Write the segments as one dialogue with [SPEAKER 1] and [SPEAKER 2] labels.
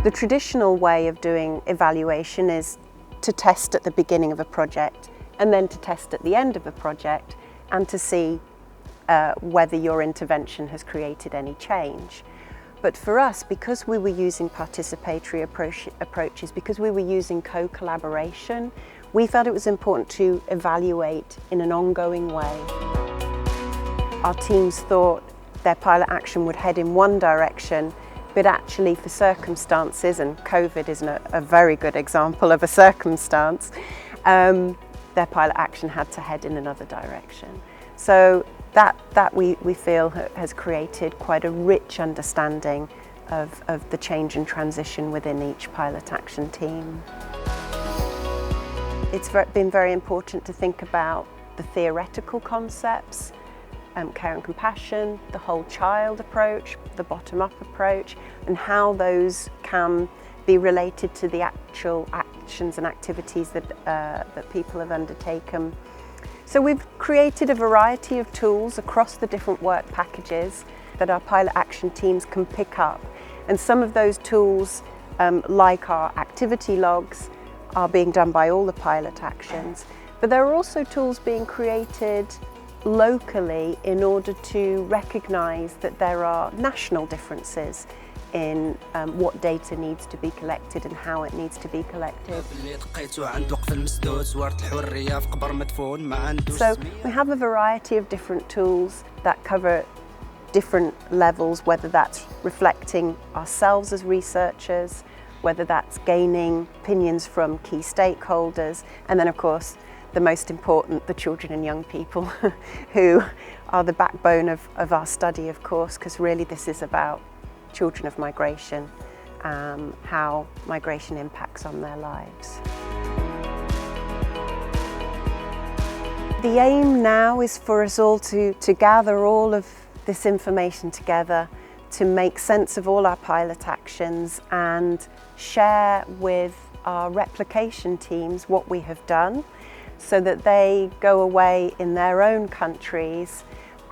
[SPEAKER 1] The traditional way of doing evaluation is to test at the beginning of a project and then to test at the end of a project and to see whether your intervention has created any change. But for us, because we were using participatory approaches, because we were using co-collaboration, we felt it was important to evaluate in an ongoing way. Our teams thought their pilot action would head in one direction, but actually for circumstances, and COVID is a very good example of a circumstance, their pilot action had to head in another direction. So that we feel has created quite a rich understanding of the change and transition within each pilot action team. It's been very important to think about the theoretical concepts, care and compassion, the whole child approach, the bottom-up approach, and how those can be related to the actual actions and activities that people have undertaken. So we've created a variety of tools across the different work packages that our pilot action teams can pick up. And some of those tools, like our activity logs, are being done by all the pilot actions. But there are also tools being created locally in order to recognise that there are national differences in what data needs to be collected and how it needs to be collected. So we have a variety of different tools that cover different levels, whether that's reflecting ourselves as researchers, whether that's gaining opinions from key stakeholders, and then of course the most important, the children and young people who are the backbone of our study, of course, because really this is about children of migration, how migration impacts on their lives. The aim now is for us all to gather all of this information together, to make sense of all our pilot actions and share with our replication teams what we have done, so that they go away in their own countries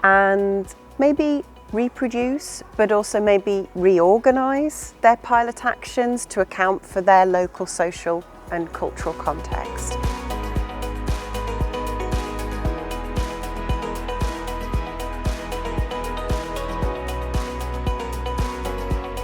[SPEAKER 1] and maybe reproduce, but also maybe reorganise their pilot actions to account for their local social and cultural context.